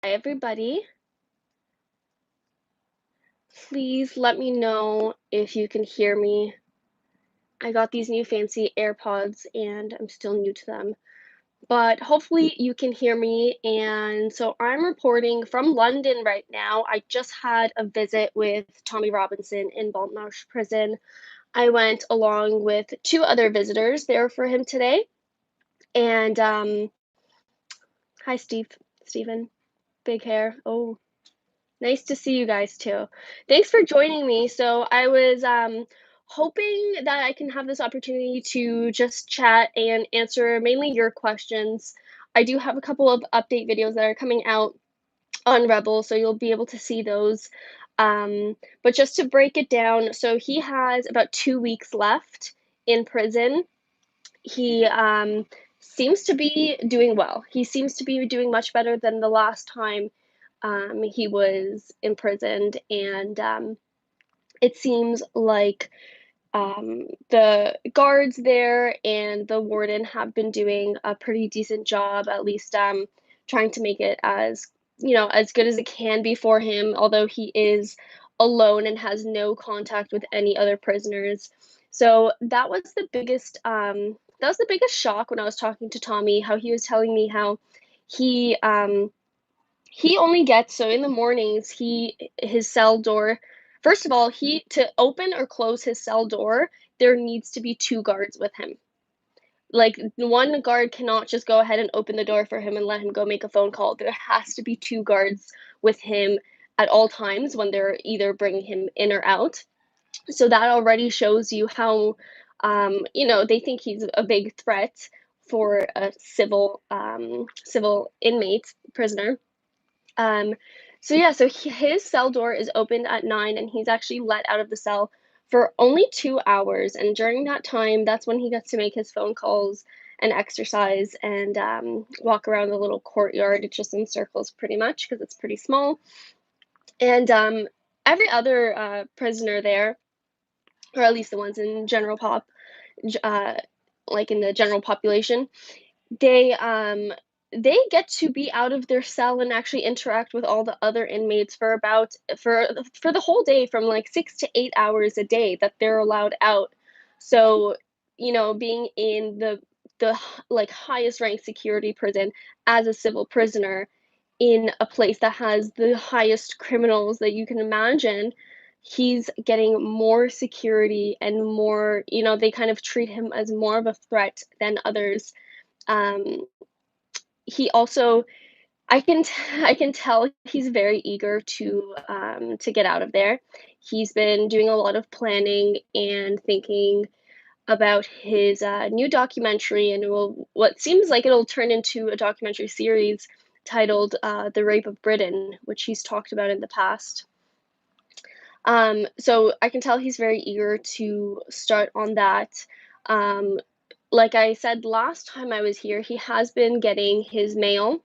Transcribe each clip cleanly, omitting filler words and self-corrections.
Hi, everybody. Please let me know if you can hear me. I got these new fancy AirPods and I'm still new to them, but hopefully you can hear me. And so I'm reporting from London right now. I just had a visit with Tommy Robinson in Baltmarsh Prison. I went along with two other visitors there for him today. And hi, Stephen, big hair. Oh, nice to see you guys too. Thanks for joining me. So I was hoping that I can have this opportunity to just chat and answer mainly your questions. I do have a couple of update videos that are coming out on Rebel, so you'll be able to see those. But just to break it down, so he has about 2 weeks left in prison. He seems to be doing well. He seems to be doing much better than the last time he was imprisoned, and it seems like the guards there and the warden have been doing a pretty decent job, at least trying to make it as as good as it can be for him, although he is alone and has no contact with any other prisoners. So that was the biggest shock when I was talking to Tommy, how he was telling me how he um, he only gets so in the mornings, his cell door first of all, he to open or close his cell door, there needs to be 2 guards with him. Like, one guard cannot just go ahead and open the door for him and let him go make a phone call. There has to be 2 guards with him at all times when they're either bringing him in or out. So that already shows you how, they think he's a big threat for a civil inmate, prisoner. Um, so yeah, so his cell door is opened at 9 and he's actually let out of the cell for only 2 hours. And during that time, that's when he gets to make his phone calls and exercise and walk around the little courtyard. It's just in circles pretty much because it's pretty small. And every other prisoner there, or at least the ones in uh, like in the general population, they, they get to be out of their cell and actually interact with all the other inmates for the whole day from, like, 6 to 8 hours a day that they're allowed out. So, being in like, highest ranked security prison as a civil prisoner in a place that has the highest criminals that you can imagine, he's getting more security and more they kind of treat him as more of a threat than others. um, he also I can tell he's very eager to get out of there. He's been doing a lot of planning and thinking about his new documentary, and what seems like it'll turn into a documentary series titled "The Rape of Britain," which he's talked about in the past. So I can tell he's very eager to start on that. Um, like I said last time I was here, he has been getting his mail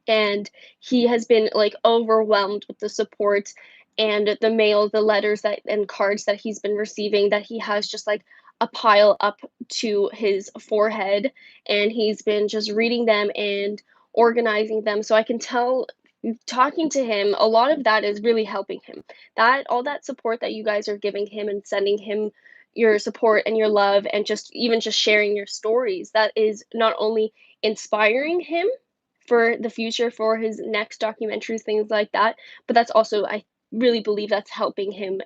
and he has been like overwhelmed with the support and the mail, the letters that and cards that he's been receiving, that he has just like a pile up to his forehead, and he's been just reading them and organizing them. So I can tell, talking to him, a lot of that is really helping him. That all that support that you guys are giving him and sending him your support and your love and just even just sharing your stories, that is not only inspiring him for the future, for his next documentaries, things like that, but that's also, I really believe that's helping him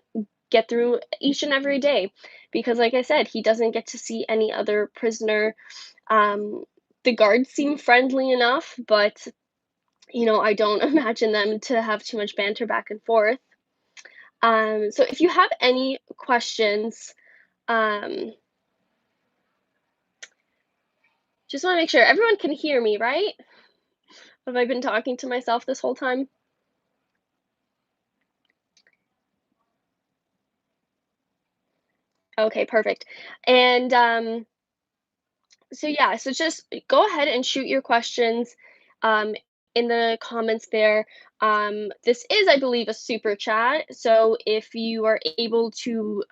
get through each and every day, because like I said, he doesn't get to see any other prisoner. Um, the guards seem friendly enough, but I don't imagine them to have too much banter back and forth. So if you have any questions, um, just want to make sure everyone can hear me, right? Have I been talking to myself this whole time? Okay, perfect. And so yeah, so just go ahead and shoot your questions um, in the comments there. This is, I believe, a super chat. So if you are able to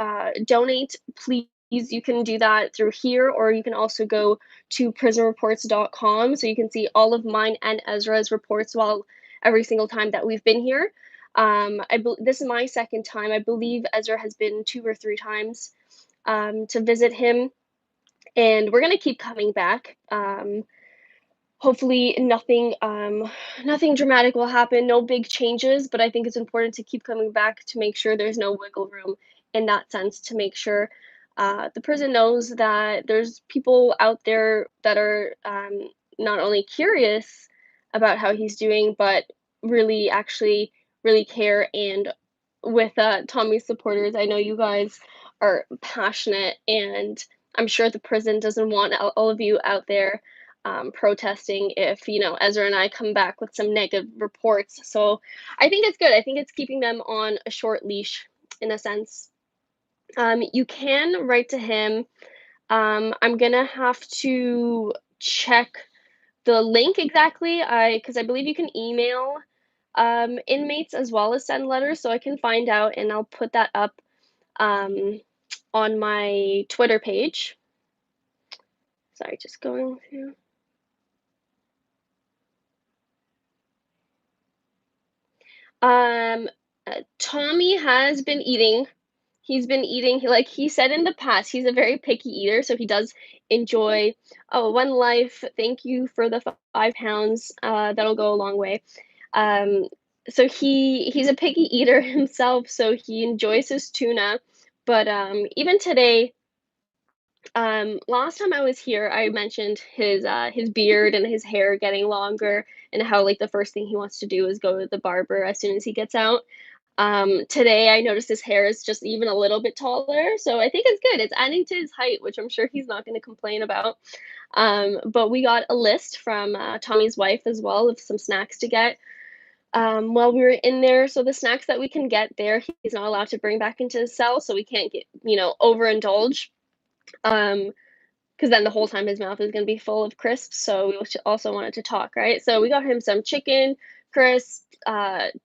donate, please, you can do that through here, or you can also go to prisonreports.com so you can see all of mine and Ezra's reports while every single time that we've been here. This is my second time. I believe Ezra has been 2 or 3 times, to visit him, and we're gonna keep coming back. Hopefully nothing dramatic will happen, no big changes, but I think it's important to keep coming back to make sure there's no wiggle room in that sense, to make sure, the prison knows that there's people out there that are, not only curious about how he's doing, but really actually really care. And with, Tommy's supporters, I know you guys are passionate, and I'm sure the prison doesn't want all of you out there, protesting if, Ezra and I come back with some negative reports. So I think it's good. I think it's keeping them on a short leash in a sense. You can write to him. I'm gonna have to check the link exactly. Because I believe you can email, inmates as well as send letters. So I can find out, and I'll put that up, um, on my Twitter page. Sorry, just going through. Um, Tommy has been eating. He's been eating, he said in the past, he's a very picky eater, so he does enjoy, "Oh, one life, thank you for the 5 pounds, that'll go a long way." Um, so he's a picky eater himself, so he enjoys his tuna, but, even today, last time I was here, I mentioned his beard and his hair getting longer, and how, like, the first thing he wants to do is go to the barber as soon as he gets out. Today I noticed his hair is just even a little bit taller, so I think it's good. It's adding to his height, which I'm sure he's not gonna complain about. But we got a list from, Tommy's wife as well of some snacks to get, while we were in there. So the snacks that we can get there, he's not allowed to bring back into his cell, so we can't get, overindulge. Um, because then the whole time his mouth is gonna be full of crisps, so we also wanted to talk, right? So we got him some chicken crisps,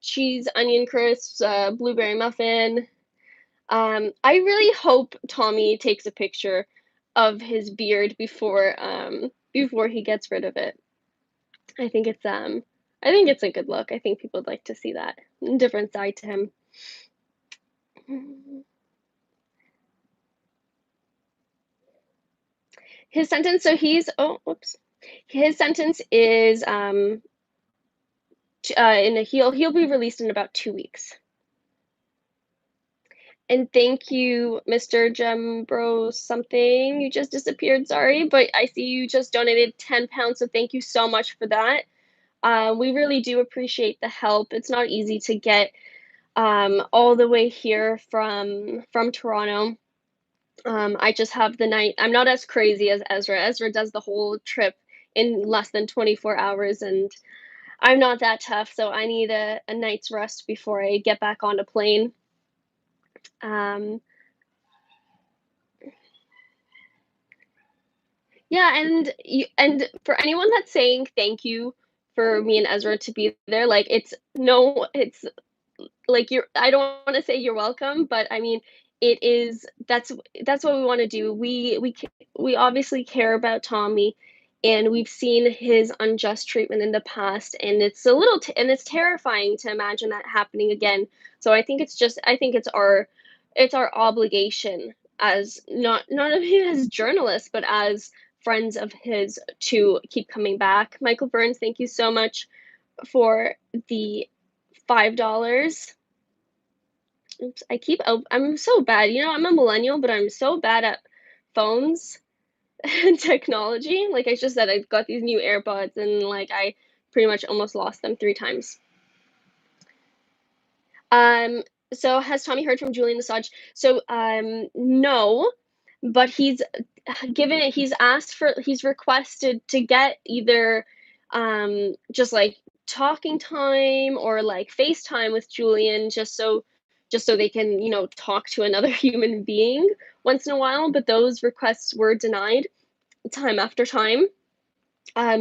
cheese onion crisps, blueberry muffin. I really hope Tommy takes a picture of his beard before he gets rid of it. I think it's, um I think it's a good look. I think people would like to see that different side to him. His sentence, so he's oh, whoops. His sentence is, he'll be released in about 2 weeks. And thank you, Mr. Gembro something. You just disappeared, sorry, but I see you just donated £10, so thank you so much for that. We really do appreciate the help. It's not easy to get, all the way here from Toronto. I just have the night. I'm not as crazy as Ezra. Ezra does the whole trip in less than 24 hours, and I'm not that tough, so I need a night's rest before I get back on a plane. Um, yeah, and for anyone that's saying thank you for me and Ezra to be there, like, it's like, you're I don't wanna say you're welcome, but I mean, it is that's what we wanna do. We obviously care about Tommy, and we've seen his unjust treatment in the past, and it's terrifying to imagine that happening again. So I think it's our obligation, as not only as journalists, but as friends of his, to keep coming back. Michael Burns, thank you so much for the $5. Oops, I'm so bad. I'm a millennial, but I'm so bad at phones and technology. Like I just said, I got these new AirPods, and like I pretty much almost lost them 3 times. Um, so has Tommy heard from Julian Assange? So, no, but he's requested to get either, just like talking time, or like FaceTime with Julian, just so they can, talk to another human being once in a while, but those requests were denied time after time.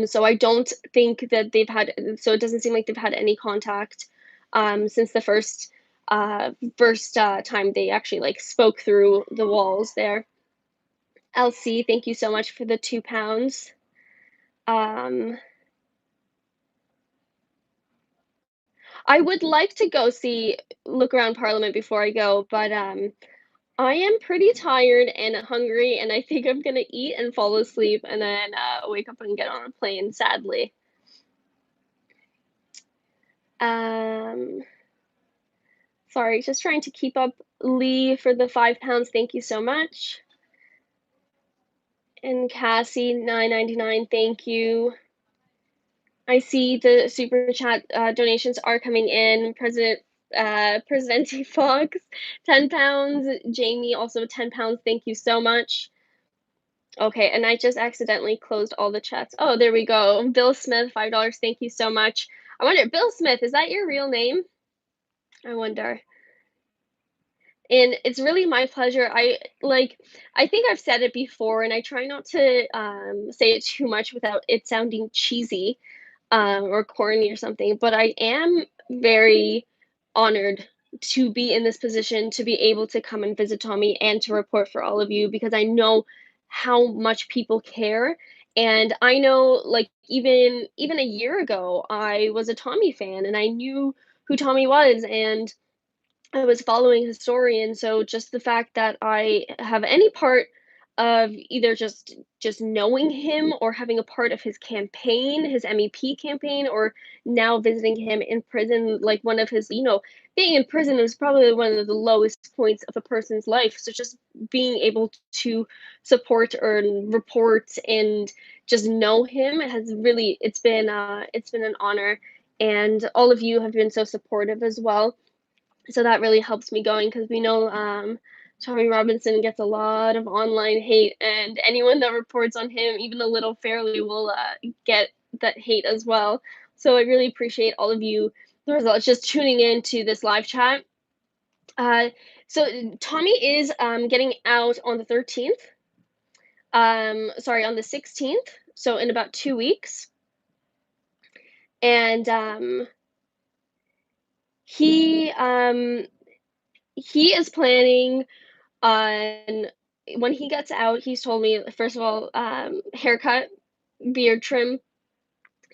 So I don't think that it doesn't seem like they've had any contact, since the first time they actually, like, spoke through the walls there. LC, thank you so much for the £2. Um, I would like to go look around Parliament before I go, but, I am pretty tired and hungry, and I think I'm gonna eat and fall asleep and then, wake up and get on a plane, sadly. Um, Sorry, just trying to keep up. Lee for the £5, thank you so much. And Cassie, 9.99, thank you. I see the super chat donations are coming in. Presidente Fox, £10. Jamie, also £10. Thank you so much. Okay, and I just accidentally closed all the chats. Oh, there we go. Bill Smith, $5. Thank you so much. I wonder, Bill Smith, is that your real name? I wonder. And it's really my pleasure. I think I've said it before, and I try not to say it too much without it sounding cheesy or corny or something. But I am very honored to be in this position to be able to come and visit Tommy and to report for all of you because I know how much people care. And I know, like, even a year ago, I was a Tommy fan and I knew who Tommy was, and I was following his story, and so just the fact that I have any part of either just knowing him or having a part of his campaign, his MEP campaign, or now visiting him in prison, like one of his, being in prison is probably one of the lowest points of a person's life. So just being able to support or report and just know him has really it's been an honor, and all of you have been so supportive as well, so that really helps me going because we know Tommy Robinson gets a lot of online hate, and anyone that reports on him, even a little fairly, will get that hate as well. So I really appreciate all of you, the results, just tuning in to this live chat. Uh, so Tommy is getting out on the 13th. Sorry, on the 16th. So in about 2 weeks, and he he is planning on when he gets out. He's told me, first of all, haircut, beard trim,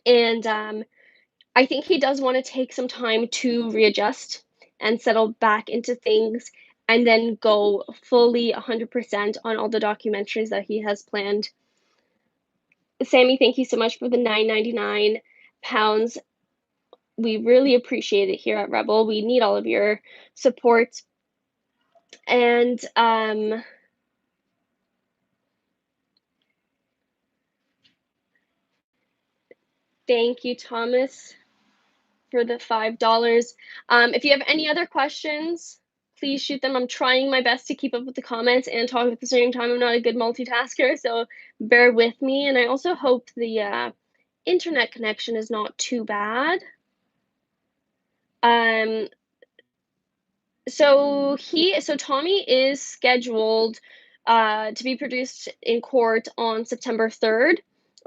and I think he does want to take some time to readjust and settle back into things and then go fully 100% on all the documentaries that he has planned. Sammy, thank you so much for the £9.99. We really appreciate it here at Rebel. We need all of your support. And thank you, Thomas, for the $5. If you have any other questions, please shoot them. I'm trying my best to keep up with the comments and talk at the same time. I'm not a good multitasker, so bear with me. And I also hope the internet connection is not too bad. So Tommy is scheduled to be produced in court on September 3rd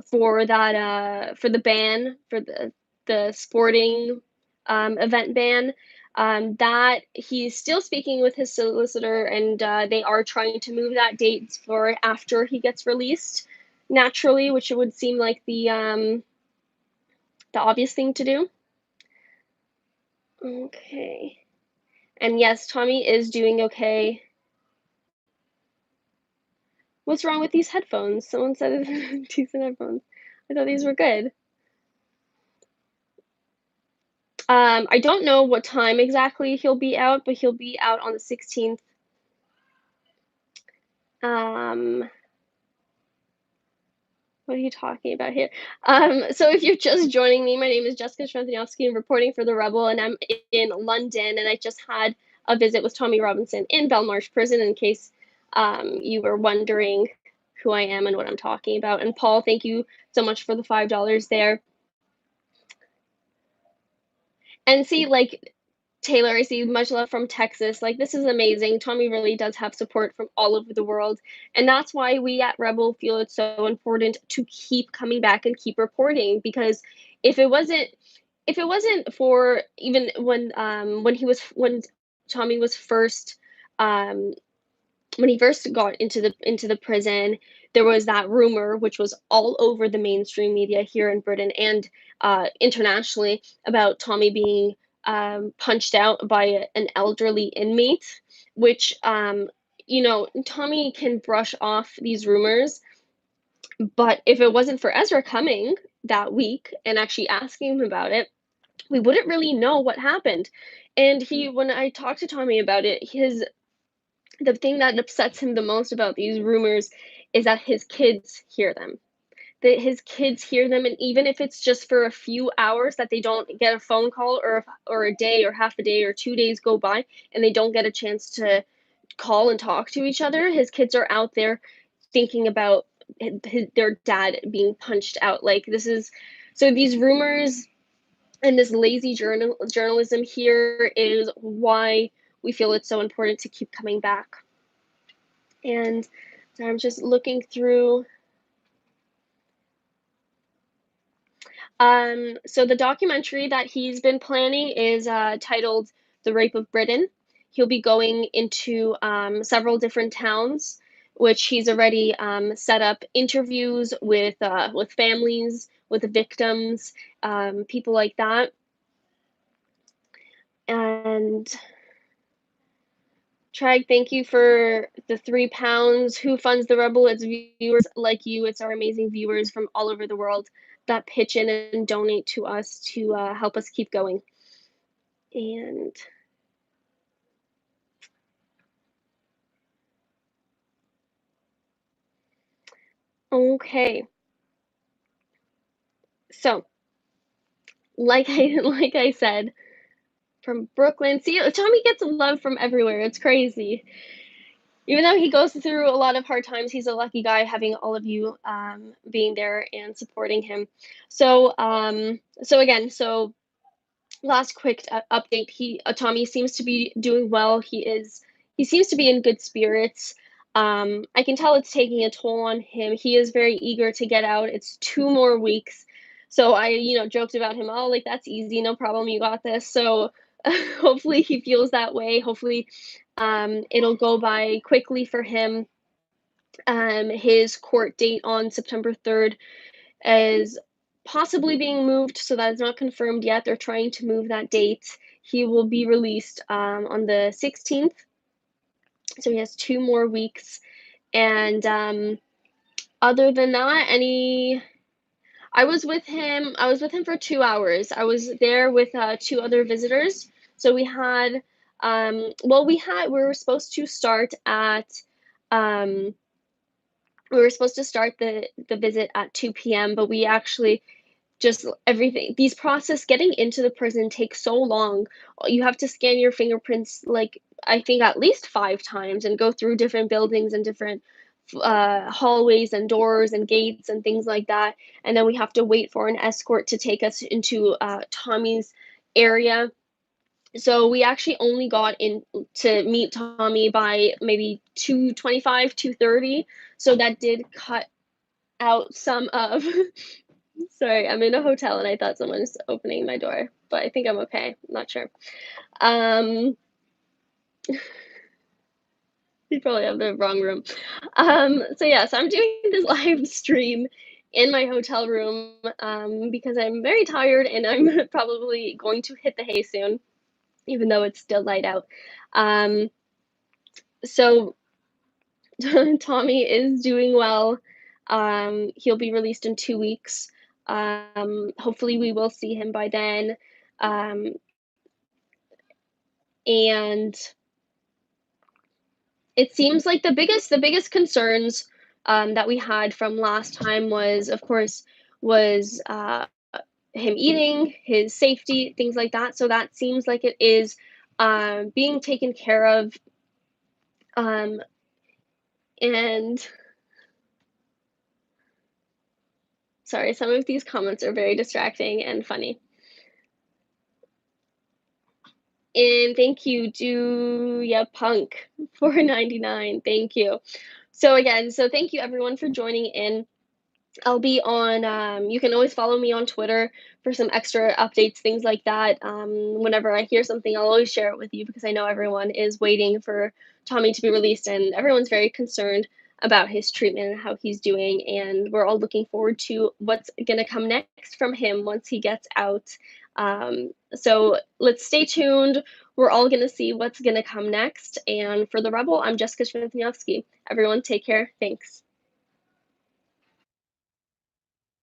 for the ban, for the sporting event ban. That he's still speaking with his solicitor, and they are trying to move that date for after he gets released naturally, which it would seem like the obvious thing to do. Okay. And yes, Tommy is doing okay. What's wrong with these headphones? Someone said decent headphones. I thought these were good. I don't know what time exactly he'll be out, but he'll be out on the 16th. What are you talking about here? So if you're just joining me, my name is Jessica Shrantaniowski. I'm reporting for The Rebel, and I'm in London, and I just had a visit with Tommy Robinson in Belmarsh Prison, in case you were wondering who I am and what I'm talking about. And Paul, thank you so much for the $5 there. And see, like, Taylor, I see much love from Texas. Like, this is amazing. Tommy really does have support from all over the world. And that's why we at Rebel feel it's so important to keep coming back and keep reporting, because if it wasn't for, even when Tommy was first when he first got into the prison, there was that rumor, which was all over the mainstream media here in Britain and internationally, about Tommy being punched out by an elderly inmate, which, Tommy can brush off these rumors, but if it wasn't for Ezra coming that week and actually asking him about it, we wouldn't really know what happened. And when I talked to Tommy about it, the thing that upsets him the most about these rumors is that his kids hear them. That his kids hear them, and even if it's just for a few hours that they don't get a phone call, or a day or half a day or 2 days go by and they don't get a chance to call and talk to each other, his kids are out there thinking about their dad being punched out. Like, this is so these rumors and this lazy journalism here is why we feel it's so important to keep coming back. And so I'm just looking through. So the documentary that he's been planning is titled "The Rape of Britain." He'll be going into several different towns, which he's already set up interviews with families, with the victims, people like that. And Trag, thank you for the £3. Who funds the Rebel? It's viewers like you. It's our amazing viewers from all over the world that pitch in and donate to us to help us keep going. And okay, so like I said, from Brooklyn. See, Tommy gets love from everywhere. It's crazy. Even though he goes through a lot of hard times, he's a lucky guy having all of you being there and supporting him. So so last quick update. Tommy seems to be doing well. He seems to be in good spirits. I can tell it's taking a toll on him. He is very eager to get out. It's 2 more weeks. So I, joked about him. Oh, like, that's easy, no problem, you got this. So hopefully he feels that way. Hopefully it'll go by quickly for him. His court date on September 3rd is possibly being moved, so that is not confirmed yet. They're trying to move that date. He will be released on the 16th, so he has 2 more weeks. And other than that, I was with him. I was with him for 2 hours. I was there with 2 other visitors. So we had, we were supposed to start at, we were supposed to start the visit at 2 p.m., but we actually just everything these process getting into the prison takes so long. You have to scan your fingerprints, like, I think at least 5 times, and go through different buildings and different hallways and doors and gates and things like that. And then we have to wait for an escort to take us into Tommy's area. So we actually only got in to meet Tommy by maybe 2:25, 2:30. So that did cut out some of sorry, I'm in a hotel and I thought someone was opening my door, but I think I'm okay. I'm not sure. Um, you probably have the wrong room. So I'm doing this live stream in my hotel room because I'm very tired and I'm probably going to hit the hay soon, even though it's still light out. So Tommy is doing well. He'll be released in 2 weeks. Hopefully, we will see him by then. Um, and it seems like the biggest concerns that we had from last time was, of course, was him eating, his safety, things like that. So that seems like it is being taken care of. Um, and sorry, some of these comments are very distracting and funny. And thank you, Do Ya Punk, 4.99. Thank you. So thank you everyone for joining in. I'll be on, you can always follow me on Twitter for some extra updates, things like that. Whenever I hear something, I'll always share it with you because I know everyone is waiting for Tommy to be released and everyone's very concerned about his treatment and how he's doing. And we're all looking forward to what's going to come next from him once he gets out. So let's stay tuned. We're all gonna see what's gonna come next. And for the Rebel, I'm Jessica Schmithnowski. Everyone, take care. Thanks.